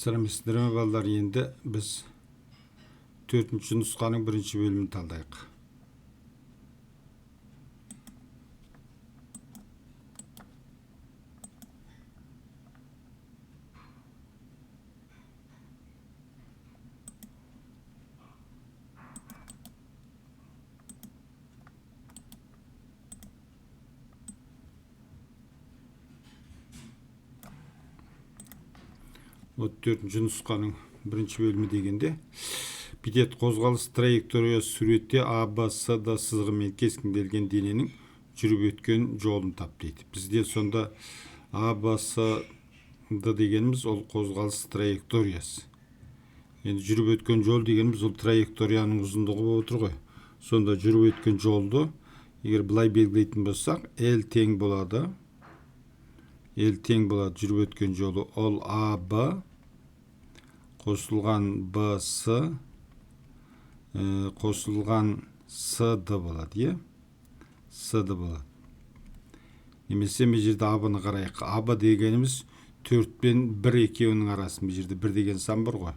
Сәлеметсіздер ме балалар, енді біз 4-ші нұсқаның 1-ші бөлімін талдайық. Вот 4-ші нұсқаның 1-ші бөлімі дегенде битет қозғалыс траекториясы суретте А, Б, С, Д сызығымен кескінделген дененің жүріп өткен жолын тап дейді. Бізде сонда А, Б, С, Д дегеніміз ол қозғалыс траекториясы. Енді жүріп өткен жол дегеніміз ол траекторияның ұзындығы болып отыр ғой. Сонда жүріп өткен жолды егер былай белгілейтін болсақ, L тең болады. L тең болады жүріп өткен жолы ол А, Б қосылған Б, С қосылған С, Д болады, е? С, Д болады. Немесе бұл жерде А-ны қарайық. А-Б дегеніміз 4 пен 1 екеуінің арасы. Бұл жерде 1 деген сан бар ғой.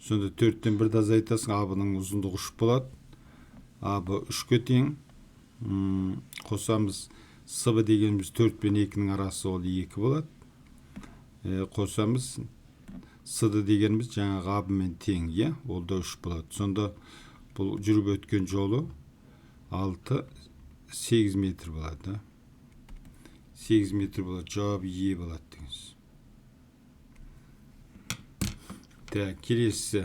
Сонда 4-тен 1-ді азайтасың, А-Бның ұзындығы 3 болады. А-Б 3-ке тең. Қосамыз С-Б дегеніміз 4 пен 2-ның арасы ол 2 болады. Қосамыз С-Д дегеніміз жаңағы А-Бмен тең, е? Ол да 3 болады. Сонда бұл жүріп өткен жолы 6-8 метр болады. 8 метр болады. Жауабы Е болады деңіз. Так, келесі.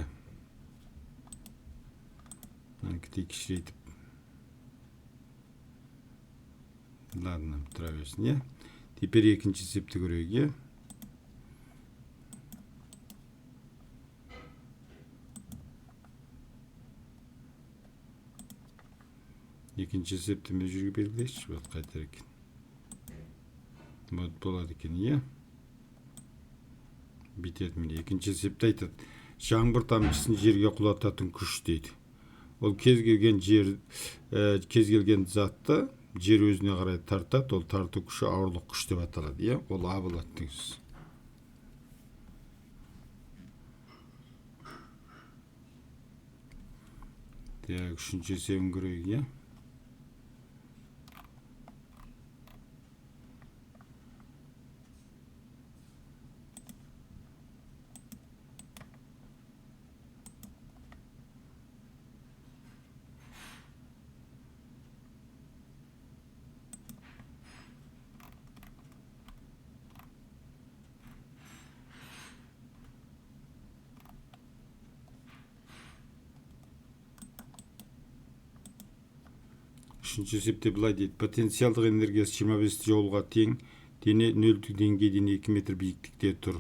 Кітей кішірейтіп. Ладно, тұра берсін, е? Теперь екінші есепті көрейік, е? Екінші есептеме жүрге белгілейші, вот қайтар екен. Вот болады екен, е? Битеді міне. Екінші есепті айтады. Жаңбыр тамшысын жерге құлататын күш дейді. Ол кез келген затты жер өзіне қарай тартады. Ол тарту күші ауырлық күш деп аталады, е? Ол А болады деңіз. Так, үшінші есебін көрейік, е? Үшінші есепте былай дейді. Потенциалдық энергиясы 25 джоулға тең. Дене 0 деңгейден 2 метр биіктікте тұр.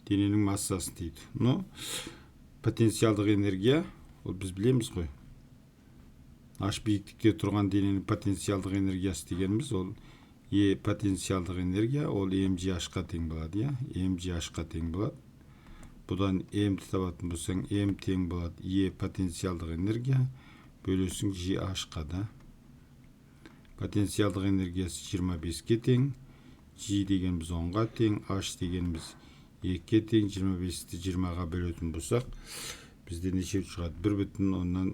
Дененің массасы дейді. Но потенциалдық энергия, ол біз білеміз ғой. H биіктікте тұрған дененің потенциалдық энергиясы дегеніміз ол E потенциалдық энергия, ол mgh-қа тең болады, я? mgh-қа тең болады. Бұдан m-ді табатын болсаң, m тең болады E потенциалдық энергия бөлесің gh-қа да. Потенциалдық энергиясы 25-ке тең, G дегеніміз 10-ға тең, H дегеніміз 2-ке тең, 25-ті 20-ға бөлетін болсақ, бізде неше шығады? 1,10-нан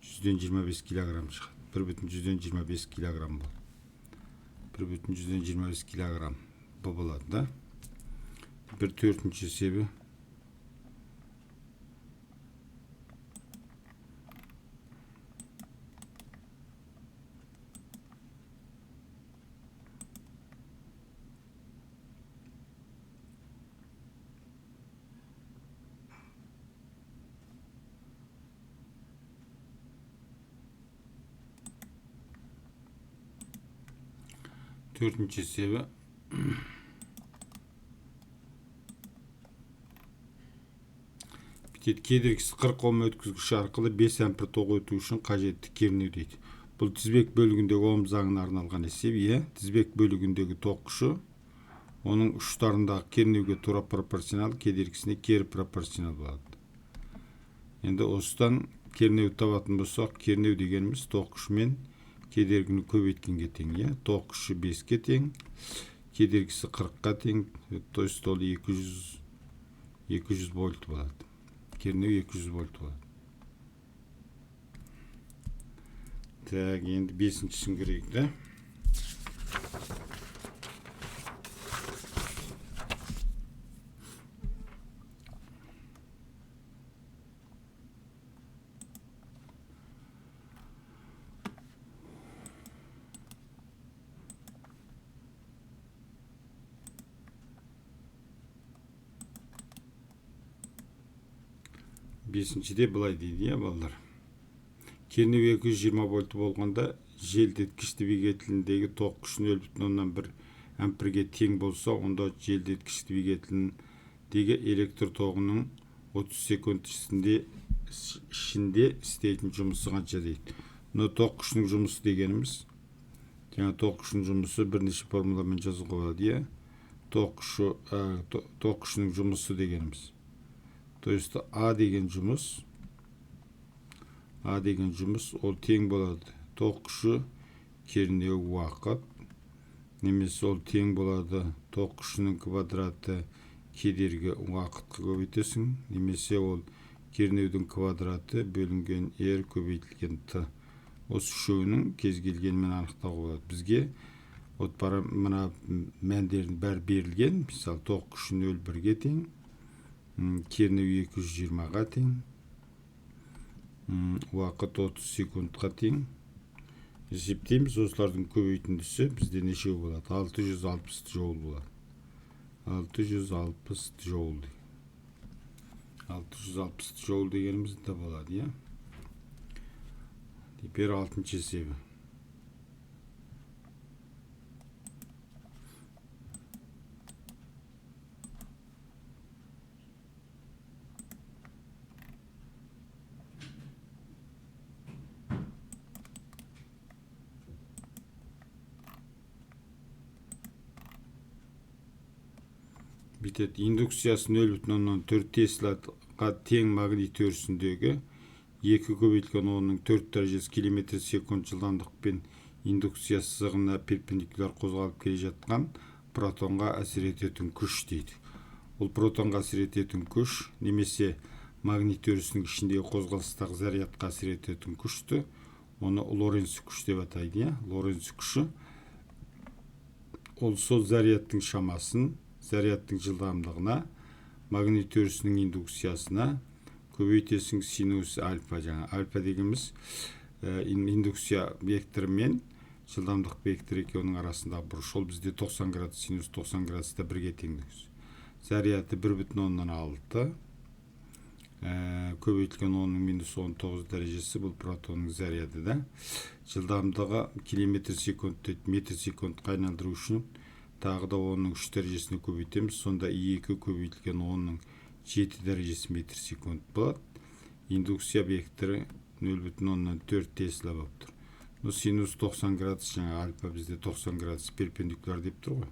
100-25 килограмм шығады. 1,125 килограмм бұл. 1,125 килограмм бұл болады, да? Бір 4-ші есебі. Төртінші есебі. Бітет кедергісіз 40 ом өткізгіші арқылы 5 ампер тоқ өту үшін қажетті кернеу дейді. Бұл тізбек бөлігіндегі ом заңына арналған есеп, е? Тізбек бөлігіндегі тоқ күші оның ұштарындағы кернеуге тура пропорционал, кедергісіне кері пропорционал болады. Енді осыдан кернеу табатын болсақ, кернеу дегеніміз тоқ күшімен кедергіні көбейткенге тең, е? Тоқ күші 5-ке тең, кедергісі 40-қа тең, то есть ол 200 200 volt болады. Кернеу 200 volt болады. Так, енді 5-шісін көрейік та. Бесіншіде былай дейді, балдар. Кернеу 220 volt болғанда желдеткіш двигателіндегі тоқ күші 0,1 амперге тең болса, онда желдеткіш двигателіндегі электр тоғының 30 секунд ішінде істейтін жұмысы қанша дейді. Мұны тоқ күшінің жұмысы дегеніміз. Жаңа тоқ күшінің жұмысы бірнеше формуламен жазуға болады. Тоқ күшінің жұмысы дегеніміз. То есть А деген жұмыс ол тең болады. Тоқ күші кернеу уақыт. Немесе ол тең болады. Тоқ күшінің квадраты кедергі уақытқа көбейтесің. Немесе ол кернеудің квадраты бөлінген R көбейтілген T. Осы үшеуінің кез келгенмен анықтауға болады. Бізге мына мәндердің бәрі берілген. Мысалы, тоқ күші 0,1-ге тең. Кернеу 220-ға тең. Уақыт 30 секундқа тең. Есептейміз, осылардың көбейтіндісі бізде нешеу болады? 660 joule болады. 660 joule. 660 joule дегеніміз де болады, Теперь 6-шы есебі. Бітет, индукциясы 0,4 теслаға тең магнит өрісіндегі 2 көбейтілген 10-4 дәрежесі километр секунд жылдамдықпен индукция сызығына перпендикуляр қозғалып келе жатқан протонға әсер ететін күш дейді. Ол протонға әсер ететін күш немесе магнит өрісінің ішіндегі қозғалыстағы зарядқа әсер ететін күшті, оны Лоренц күш деп атайды. Лоренц күші ол сол зарядтың шамасын зарядтың жылдамдығына магнит өрісінің индукциясына көбейтесің синус альфа. Жаңа альфа дегеніміз индукция векторы мен жылдамдық векторы екеуінің арасындағы бұрыш. Ол бізде 90 градус синус 90 градуста бірге теңдігіз. Заряды 1,6. Көбейтілген 10-19 дәрежесі бұл протонның заряды да. Жылдамдығы километр секунд дейді. Метр секундқа айналдыру үшін тағы да 10-3 дәрежесіне көбейтеміз. Сонда 2 көбейтілген 10-7 дәрежесі метр секунд болады. Индукция векторы 0,4 тесла болып тұр. Синус 90 градус, жаңа альфа бізде 90 градус перпендикуляр деп тұр ғой.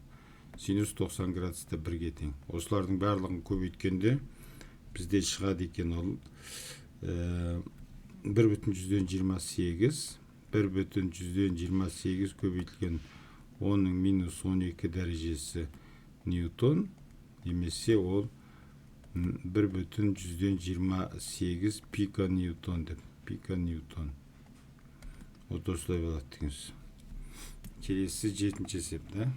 Синус 90 градуста бірге тең. Осылардың барлығын көбейткенде бізде шығады екен ол 1,28 көбейтілген 10-12 дәрежесі ньютон, немесе ол 1,28 пика ньютон деп. Пика ньютон. Вот осылай болады деңіз. Келесі 7-ші есеп, да?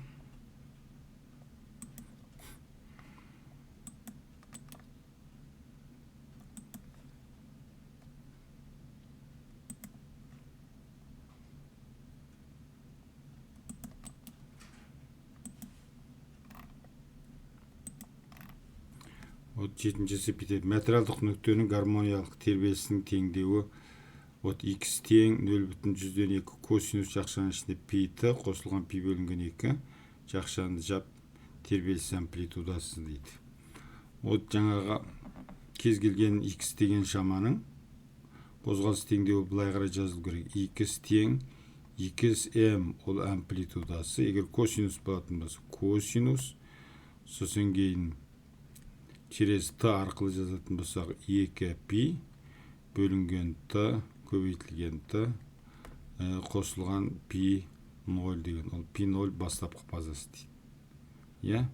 Вот 7-ші есеп етеді. Материалдық нүктенің гармониялық тербелісінің теңдеуі x тең 0,2 косинус жақшаның ішінде пи-ті қосылған пи бөлінген 2 жақшаны жап тербеліс амплитудасы дейді. Жаңаға кез келген x деген шаманың қозғалыс теңдеуі былай қарай жазылу керек. x тең xm ол амплитудасы. Егер косинус болатын болса, косинус, сосын кейін через т арқылы жазатын болсақ 2 пи бөлінген т көбейтілген т қосылған пи 0 деген. Ол пи 0 бастапқы базасы дейді.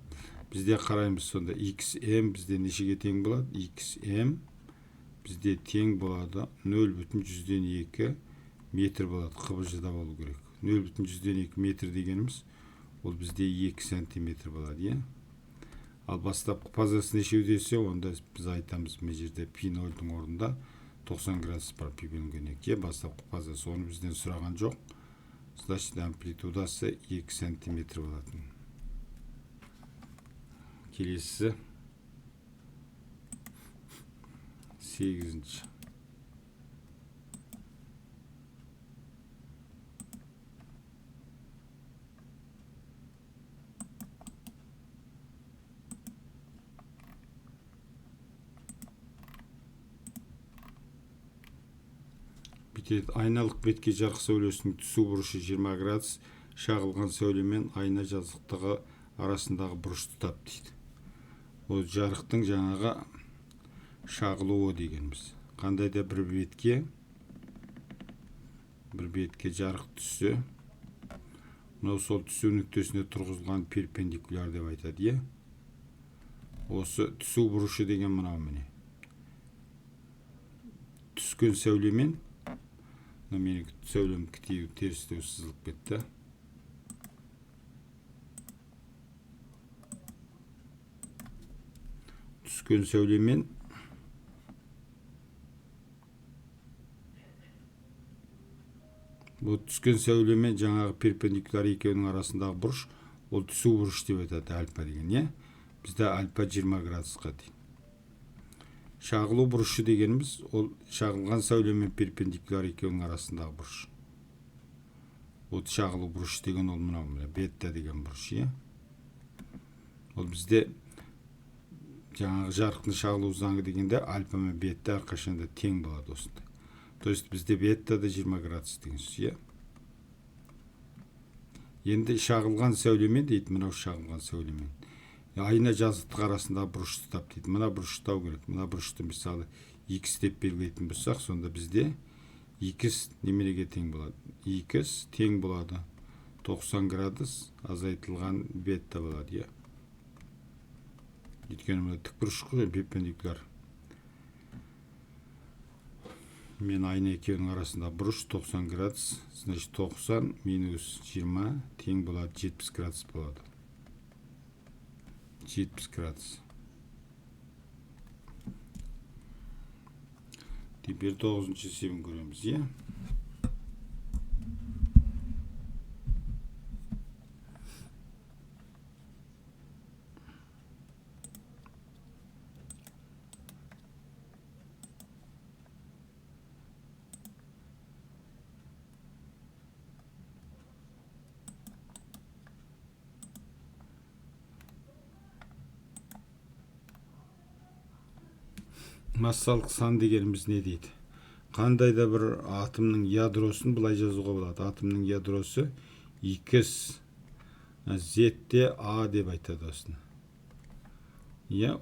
Bizде қараймыз сонда xm бізде нешеге тең болады? xm бізде тең болады 0,2 метр болады. КБЖ-да болу керек. 0,2 метр дегеніміз ол бізде 2 сантиметр болады, Ал бастапқы фазасы нешеу десе, онда біз айтамыз мына жерде пи0-дің орнында 90 градус бар пи1-ге. Бастапқы фазасы оны бізден сұраған жоқ. Значит, амплитудасы 2 сантиметр болатын. Келесі 8-ші. Айналық бетке жарық сәулесінің түсу бұрышы 20 градус, шағылған сәуле мен айна жазықтығы арасындағы бұрышты тап дейді. Ол жарықтың жаңағы шағылуы дегеніміз. Қандай да бір бетке жарық түссе, мынау сол түсу нүктесіне тұрғызылған перпендикуляр деп айтады, Осы түсу бұрышы деген мынау міне. Түскен сәулемен менің сәулем терістеу сызылып кетті. Түскен сәулемен жаңағы перпендикуляр екеуінің арасындағы бұрыш, ол түсу бұрыш деп айтады, альфа деген, Бізде альфа 20 градусқа дейін. Шағылу бұрышы дегеніміз, ол шағылған сәулемен перпендикуляр екеуінің арасындағы бұрыш. Ол шағылу бұрышы деген ол мынау, бетта деген бұрыш, Ол бізде жаңағы жарықтың шағылу заңы дегенде альфа мен бетта әрқашанда тең болады осында. То есть бізде бетта да 20 градус деген сөз, Енді шағылған сәулемен дейді, мынау шағылған сәулемен. Айна жазықтық арасында бұрышты тап дейді. Мына бұрышты тау керек. Мына бұрышты мысалы x деп белгілейтін болсақ, сонда бізде x немереге тең болады? X тең болады 90 градус азайтылған бетта болады, Өйткені мына тікбұрыш қой, перпендикуляр. Мен айна екеуінің арасында бұрыш 90 градус, значит 90 минус 20 тең болады 70 градус болады. 70 градус. Теперь 9-ші есебін көреміз, Массалық сан дегеніміз не дейді? Қандай да бір атомның ядросын былай жазуға болады. Атомның ядросы X Z A деп айтады осыны.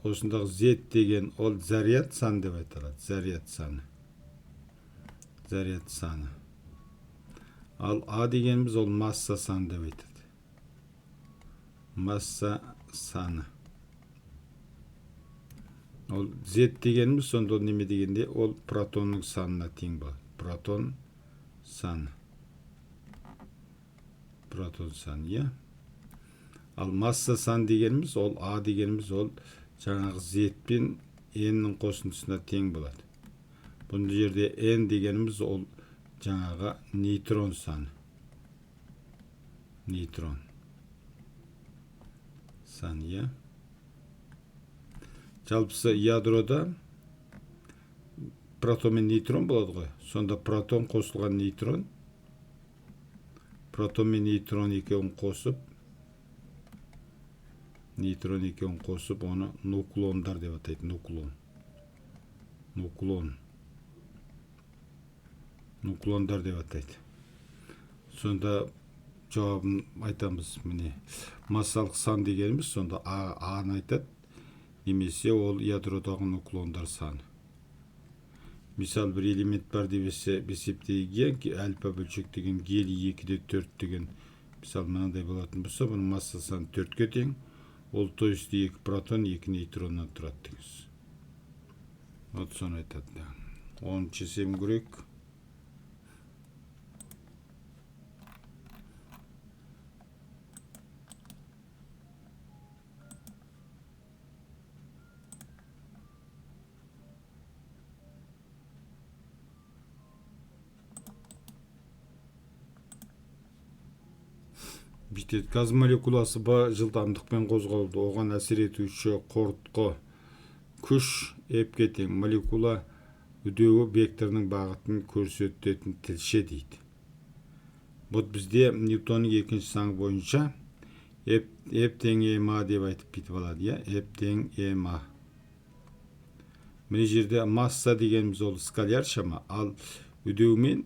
Осындағы Z деген ол заряд сан деп айтылады. Заряд саны. Ал A дегеніміз ол масса сан деп айтады. Масса саны. Ол Z дегеніміз сонда неме дегенде ол протонның санына тең болады. Протон саны. Ал масса сан дегеніміз ол A дегеніміз ол жаңағы Z пен N-нің қосындысына тең болады. Бұнда жерде N дегеніміз ол жаңағы нейтрон саны. Нейтрон саны, Жалпысы ядрода протон мен нейтрон болады ғой. Сонда протон қосылған нейтрон. Протон мен нейтрон екеуін қосып, оны нуклондар деп атайды. Нуклондар деп атайды. Сонда жауабын айтамыз, міне. Массалық сан дегеніміз сонда А-ны айтады. Немесе ол ядродағы нуклондар саны. Мисал бір элемент бар деп есептейік, альфа бөлшек деген гелий 2-де 4 деген мисал мынандай болатын болса, бұның масса саны 4-ке тең. Ол то есть 2 протон 2 нейтроннан турат деңиз. Вот соны айтат. 10 чесем көрөк. Битет газ молекуласы ба жылдамдыкпен козголду. Оған әсер этүүчү кортко күч эпке тең. Молекула үдөөгө вектордун багытын көрсөтөтүн тилше дейт. Бут бизде Ньютондун экинчи заңы боюнча эп тең ма деп айтып кетип алат, эп тең ма. Мына жерде масса дегенimiz ол скаляр шама, ал үдөө мен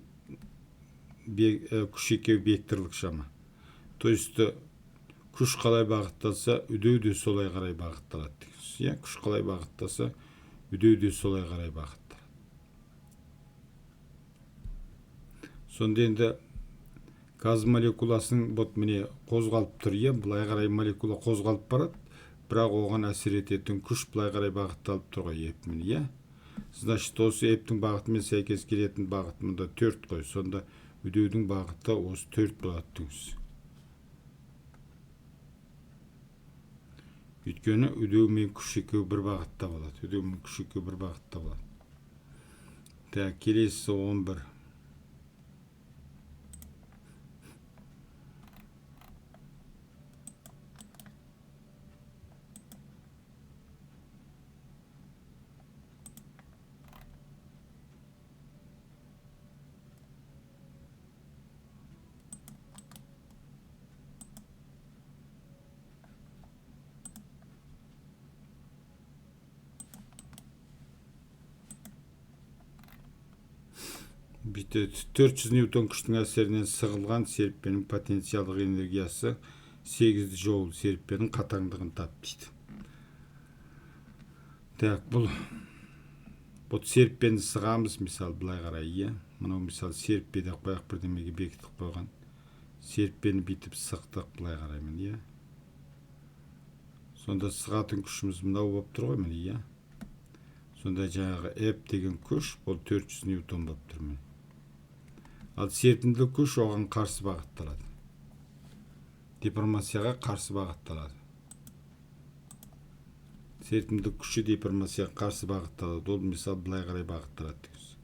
күч экөө векторлук шама. То есть күч калай багытталса, үдөө да солай карай багытталат дегенсиз. Күч калай багытталса, үдөө да солай карай багытталат. Сонда энди газ молекуласының бот міне козгалып тур, былай карай молекула козгалып барат, бирок оган әсер этетін күч былай карай багытталып тургай эп менен, Значит, осы эптин багыты менен сайкес келетін багыт мында 4 кой. Сонда үдөөдүн багыты осы 4 болот деңиз. Өйткөнү үдөө менен күч экөө бир багытта болот. Үдөө менен күч экөө бир багытта болот. Так, келесі 11. Бите 400 ньютон күчтүн әсеринен сыгылган серіппенің потенциалдык энергиясы 8 жоул серіппенің катаңдыгын тап дейт. Так, бул серіппени сыгамыз, мисалы былай карай, мына мисалы серіппе деп кояк, бирдемеге бекитип койгон. Серіппени битип сыктык, былай караймын, Сонда сыгатын күчүбүз мынау болуп тур го, міне, Сонда жаңағы эп деген күч бул 400 ньютон болуп тур, міне. Ал серпимдик күч оған каршы багытталат. Деформацияга каршы багытталат. Серпимдик күчү деформацияга каршы багытталат. Ол мисалы былай карай багытталат дегиз.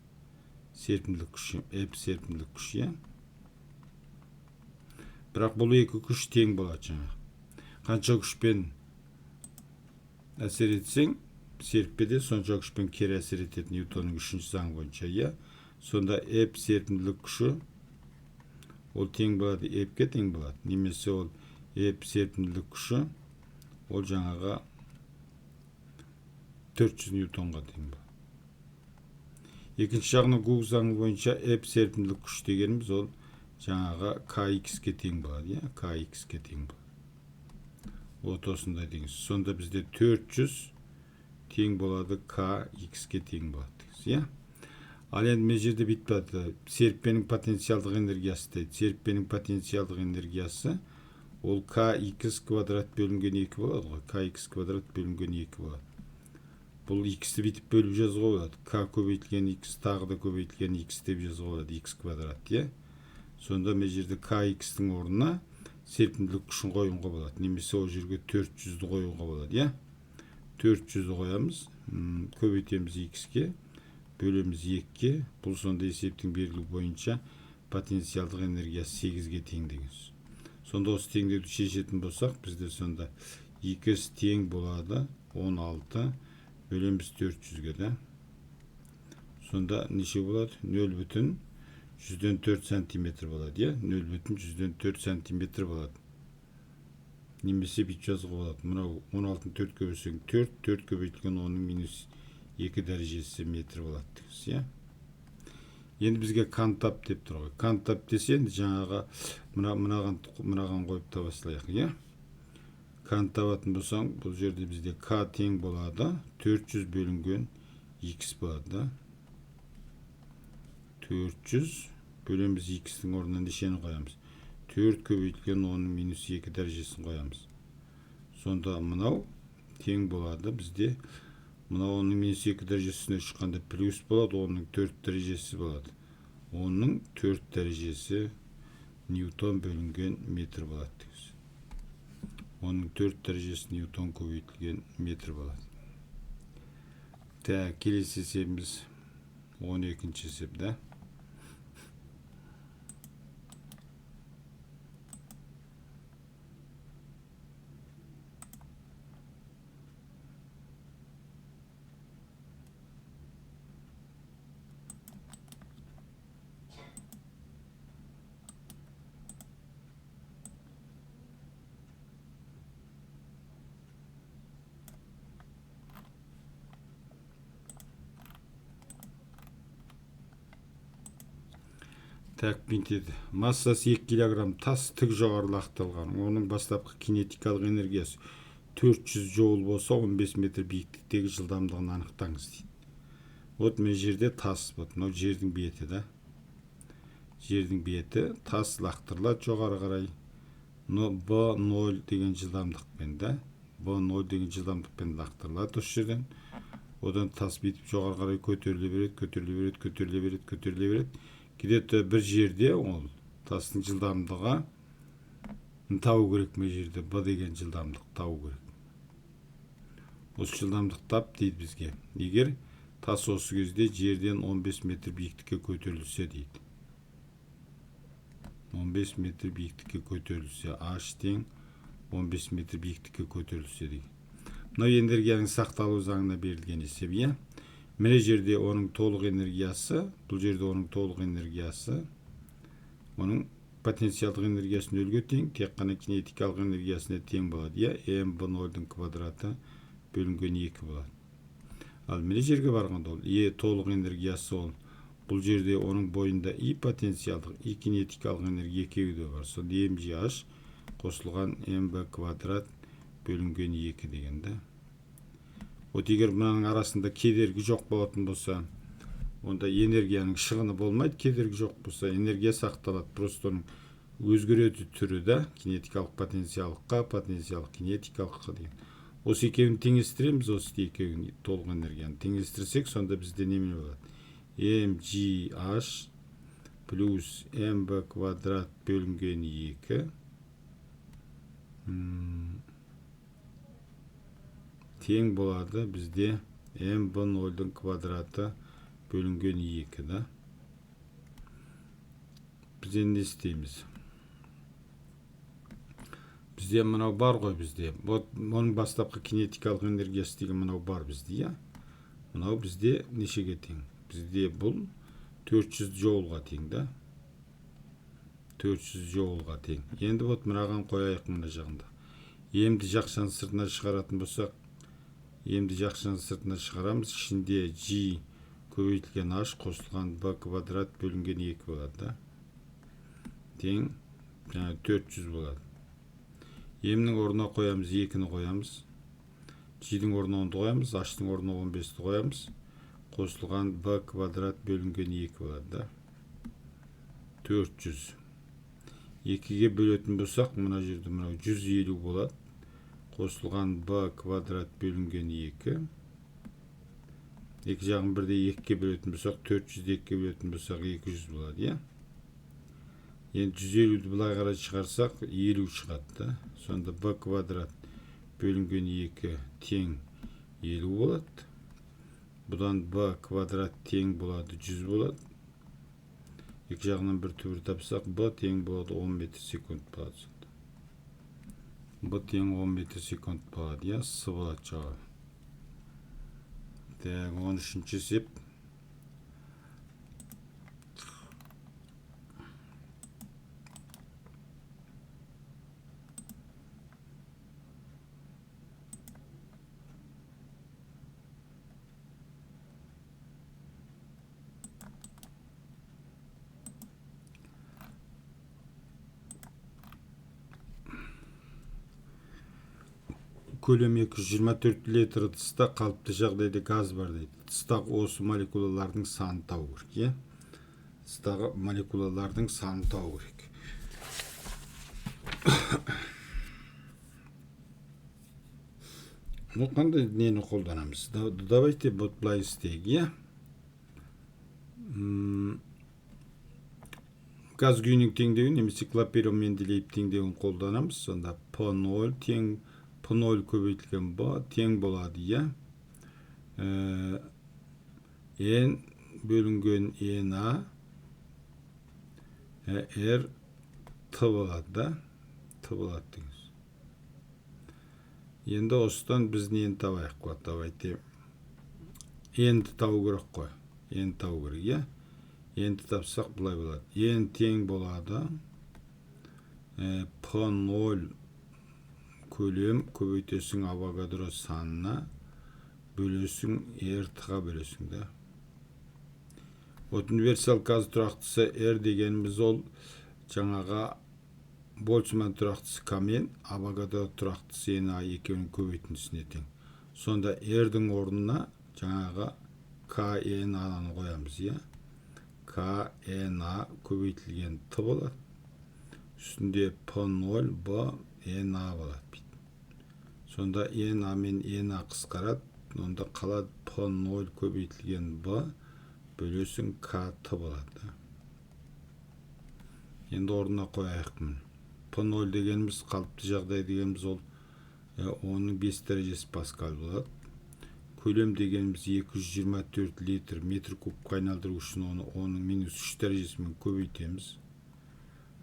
Серпимдик күч, эп серпимдик күч, Бирок бул эки күч тең болот жаңа. Канча күчпен әсер этсең, серппеде сонча күчпен кери әсер этет Ньютондун 3-чү заңы боюнча, Сонда эп серпимдик күчү ол тең болот, эпке тең болот. Немесе ол эп серпимдик күчү ол жаңага 400 ньютонга тең болот. Экинчи жагынан Гук заңы боюнча эп серпимдик күч дегенimiz ол жаңага kx'ке тең болот, kx'ке тең болот. Отосундай деңиз. Сонда бизде 400 тең болады kx'ке тең болот дегиз, Ал енді мен жерде бүйтіп серіппенің потенциалдық энергиясы дейді. Серіппенің потенциалдық энергиясы ол kx квадрат бөлінген 2 болады ғой. Kx квадрат бөлінген 2 болады. Бұл x'ті бүйтіп бөліп жазуға болады. K көбейтілген x тағы да көбейтілген x деп жазуға болады. X квадрат, Сонда мен жерде kx'тің орнына серпімділік күшін қоюға болады. Немесе ол жерге 400-ді қоюға болады, 400-ді қоямыз, көбейтеміз x'ке. Бөлеміз 2-ке, бұл сонда есептің белгілі бойынша потенциалдық энергиясы 8-ге тең дегенсіз. Сонда осы теңдеуді шешетін болсақ, бізде сонда x тең болады 16, бөлеміз 400-ге, Сонда неше болады? 0,104 сантиметр болады, 0,104 сантиметр болады. Немесе бүйтіп жазуға болады. Мынау 16-ны 4-ке бөлсең 4, 4-ке бөлтілген 10-ның минус 2 дәрежесі метр болады дегенсіз, Енді бізге кантап деп тұр ғой. Кантап десе, жаңағы мынаған қойып табасылайық, Кантабатын болсаң, бұл жерде бізде k тең болады, 400 бөлінген x болады, 400 бөлеміз x-тің орнына нешені қоямыз? 4 көбейтілген 10-ның минус 2 дәрежесін қоямыз. Сонда мынау тең болады бізде. Мынау 10-2 дәрежесіне шыққанда плюс болады, оның 4 дәрежесі болады. Оның 4 дәрежесі ньютон бөлінген метр болады. Оның 4 дәрежесі ньютон көбейтілген метр болады. Так, келесі есебіміз 12-ші есеп, да? Так, бинтеді. Массасы 2 килограмм тас тік жоғары лақтырылған. Оның бастапқы кинетикалық энергиясы 400 жоул болса, 15 метр биіктіктегі жылдамдығын анықтаңыз дейді. Вот мен жерде тас, вот мынау жердің беті, да? Жердің беті тас лақтырылады жоғары қарай. Но B0 деген жылдамдықпен, да? B0 деген жылдамдықпен лақтырылады осы жерден. Одан тас бетіп жоғары қарай көтеріле береді. Где-то бір жерде ол тастың жылдамдығы тау керек, ме жерде B деген жылдамдық тау керек. Осы жылдамдық тап дейді бізге. Егер тас осы кезде жерден 15 метр биіктікке көтерілсе дейді. 15 метр биіктікке көтерілсе, H тең 15 метр биіктікке көтерілсе дейді. Мынау энергияның сақталу заңына берілген есеп, иә? Міне жерде оның толық энергиясы, бұл жерде оның толық энергиясы, оның потенциалдық энергиясы нөлге тең, тек қана кинетикалық энергиясына тең болады, иә? mb0-дің квадраты бөлінген 2 болады. Ал міне жерге барғанда ол толық энергиясы ол, бұл жерде оның бойында и потенциалдық, и кинетикалық энергия екеуі де бар. Сонда mgh қосылған mb квадрат бөлінген 2 деген, да? Вот егер мынаның арасында кедергі жоқ болатын болса, онда энергияның шығыны болмайды. Кедергі жоқ болса, энергия сақталады. Просто оның өзгереді түрі, да? Кинетикалық потенциалыққа, потенциалық кинетикалыққа деген. Осы екеуін теңестіреміз, осы екеуін толық энергияны теңестірсек, сонда бізде неме болады? mgh плюс mb квадрат бөлінген 2 тең болады бізде mb0-дің квадраты бөлінген 2, да? Бізде не істейміз? Бізде мынау бар ғой бізде. Оның бастапқы кинетикалық энергиясы деген мынау бар бізде, иә? Мынау бізде нешеге тең? Бізде бұл 400 жоулға тең, да? 400 жоулға тең. Енді вот мынаған қояйық мына жағында. Емді жақшаны сыртына шығаратын болсақ, емді жақшаны сыртына шығарамыз. Ішінде G көбейтілген H қосылған B квадрат бөлінген 2 болады, да? Тең 400 болады. Емнің орнына қоямыз, 2-ні қоямыз. G-дің орнына 10-ды қоямыз, H-дің орнына 15-ді қоямыз. Қосылған B квадрат бөлінген 2 болады, да? 400. 2-ге бөлетін болсақ, мына жерде мынау 150 болады. Қосылған B квадрат бөлінген 2. Екі жағын бірде 2-ге бөлетін болсақ, 400-ді 2-ге бөлетін болсақ, 200 болады, иә? Енді 150-ді бұлай қарай шығарсақ, 50 шығады, да? Сонда B квадрат бөлінген 2 тең 50 болады. Бұдан B квадрат тең болады 100 болады. Екі жағынан бір түбір тапсақ, B тең болады 10 метр секунд болады. B тең 10 метр секунд болады, я? С болады жауабы. Так, 13-ші есеп. Көлемі 224 литр тыста қалыпты жағдайда газ бар дейді. Тыстағы осы молекулалардың санын табу керек, иә? Тыстағы молекулалардың санын табу керек. Qanday neni қолданамыз? Давайте вот былай істейік, иә? Газ күйінің теңдеуін немесе Клапейрон Менделеев теңдеуін қолданамыз. Сонда P0 тең P0 көбейтілген B тең болады, иә? N бөлінген NA R T болады да? T болады деңіз. Енді осыдан біз нені табайық қой? Давайте N-ді табу керек қой. N табу керек, иә? N-ді тапсақ бұлай болады. N тең болады. P0 көлем көбейтесің Авогадро санына бөлесің R-ға бөлесің да. Универсал газ тұрақтысы R дегеніміз ол жаңаға Больцман тұрақтысы К мен Авогадро тұрақтысы NA екеуінің көбейтіндісіне тең. Сонда R-дің орнына жаңаға KNA-ны қоямыз, иә? KNA көбейтілген T болады. Үстінде P0 B NA болады. Сонда NA мен NA қысқарады. Онда қалады P0 көбейтілген B бөлесің KT болады. Енді орнына қояйық мұны. P0 дегеніміз қалыпты жағдай дегеніміз ол оның 5 дәрежесі паскаль болады. Көлем дегеніміз 224 литр метр кубқа айналдыру үшін оның минус 3 дәрежесімен көбейтеміз.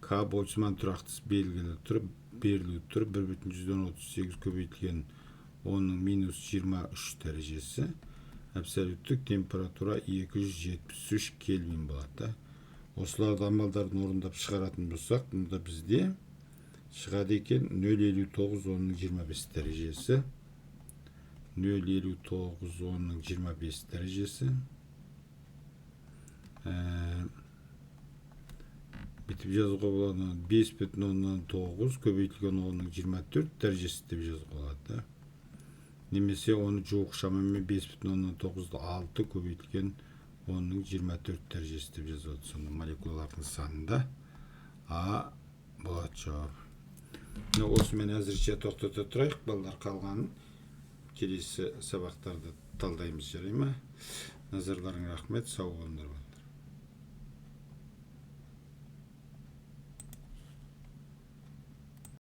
К Больцман тұрақтысы беріліп тұр 1,138 көбейтілген оның минус 23 дәрежесі. Абсолюттік температура 273 кельвин болады. Осыларды амалдарын орындап шығаратын болсақ, мұнда бізде шығады екен 0,59 оның 25 дәрежесі. 0,59 оның 25 дәрежесі. Бітіп жазуға болады 5,9 көбейтілген оның 24 дәрежесі деп жазуға болады. Немесе оны жуық шамамен 5,9'ды 6 көбейтілген оның 24 дәрежесі деп жазылады. Сонда молекулалардың санында А болады жауап. Осымен әзірше тоқтата тұрайық. Балалар қалғанын келесі сабақтарда талдаймыз, жарай ма? Назарларыңа рахмет, сау болыңдар.